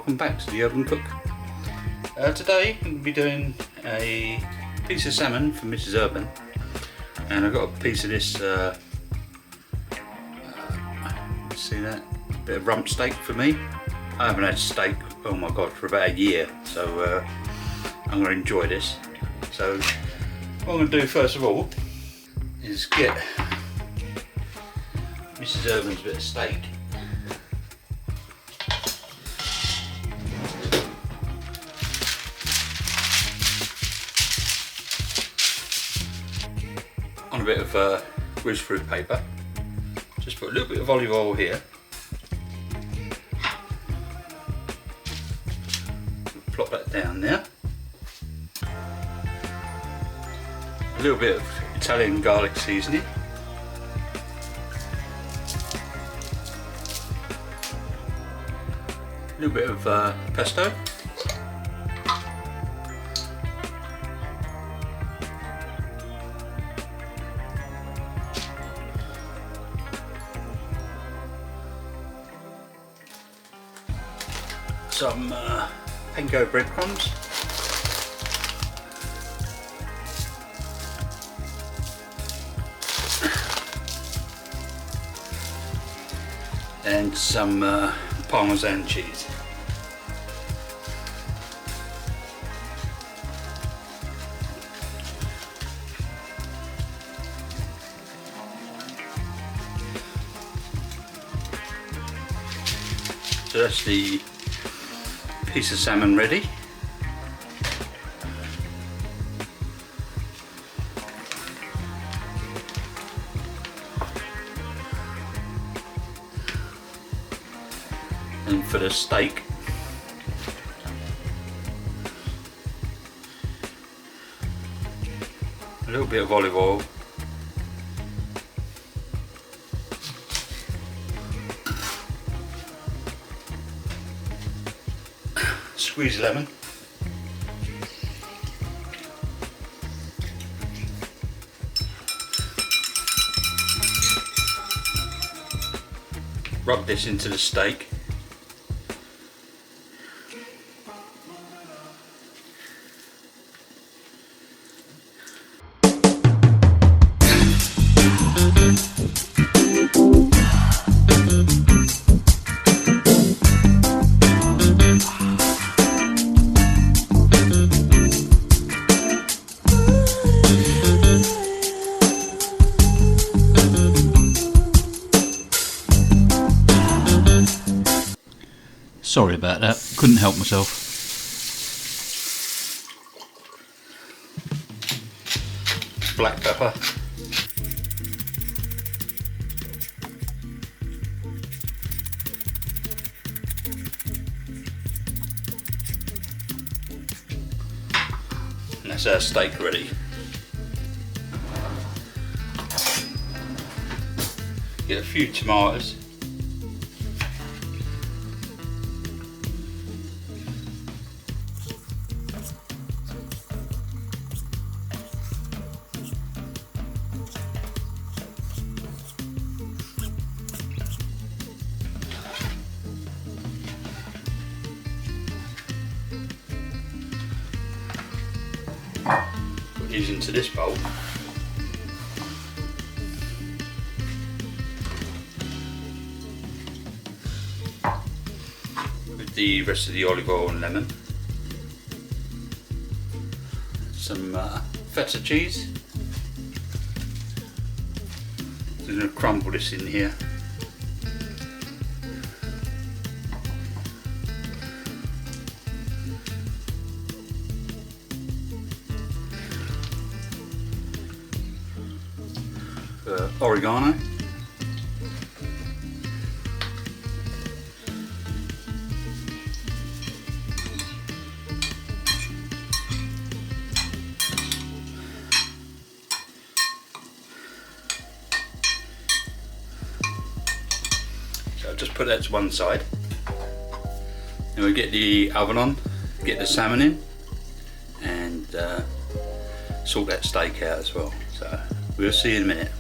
welcome back to the Urban Cook. Today I'm going to be doing a piece of salmon for Mrs Urban, and I've got a piece of this, see that, bit of rump steak for me. I haven't had steak, oh my god, for about a year, so I'm going to enjoy this. So what I'm going to do first of all is get Mrs Urban's bit of steak. On a bit of whiz fruit paper, just put a little bit of olive oil here, plop that down there, a little bit of Italian garlic seasoning, a little bit of pesto, some panko breadcrumbs, and some parmesan cheese. So that's the piece of salmon ready. And for the steak, a little bit of olive oil, squeeze lemon, rub this into the steak, sorry about that, couldn't help myself. Black pepper. And that's our steak ready. Get a few tomatoes. Put these into this bowl. With the rest of the olive oil and lemon. Some feta cheese. I'm going to crumble this in here. Oregano, so I'll just put that to one side. Then we get the oven on, get the salmon in, and sort that steak out as well. So we'll see you in a minute.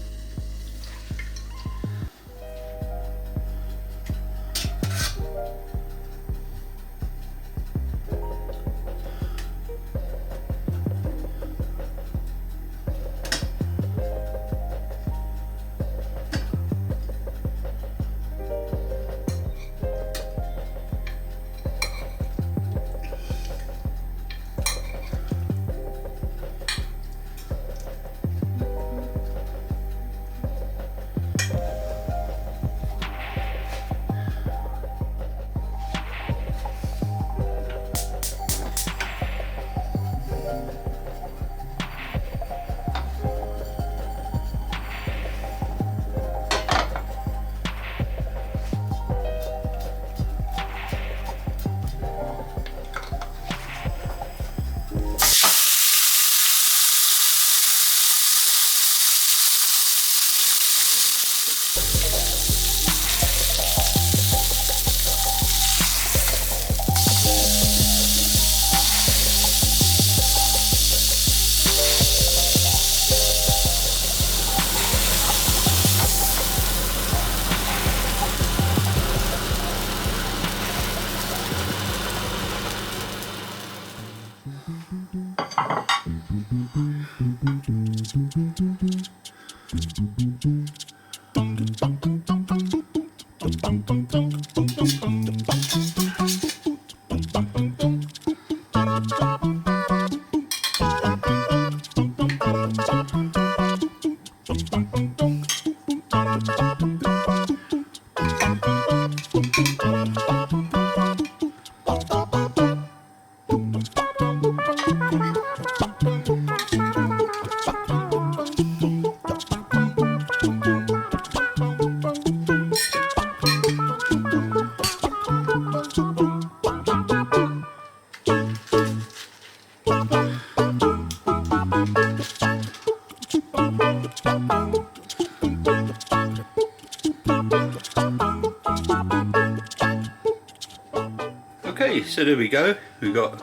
Okay, so there we go. We've got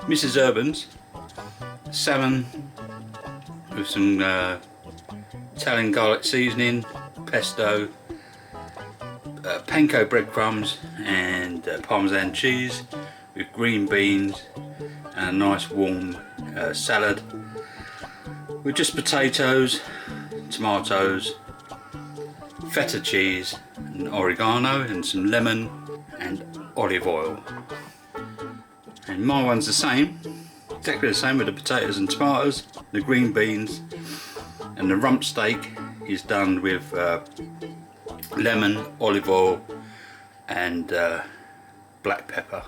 Mrs Urban's salmon with some Italian garlic seasoning, pesto, panko breadcrumbs and parmesan cheese with green beans and a nice warm salad with just potatoes, tomatoes, feta cheese and oregano and some lemon and olive oil. And my one's the same, exactly the same, with the potatoes and tomatoes, the green beans, and the rump steak is done with lemon, olive oil and black pepper.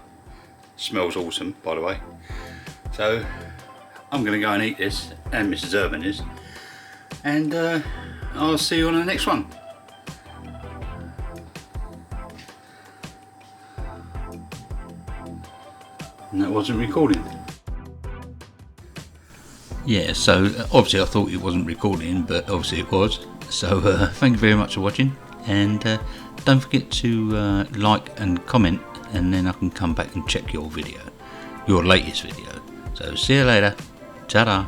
Smells awesome, by the way. So I'm going to go and eat this, and Mrs Urban is, and I'll see you on the next one. And that wasn't recording. Yeah, so obviously I thought it wasn't recording, but obviously it was. So thank you very much for watching, and don't forget to like and comment, and then I can come back and check your video, your latest video. So see you later. Ta-da.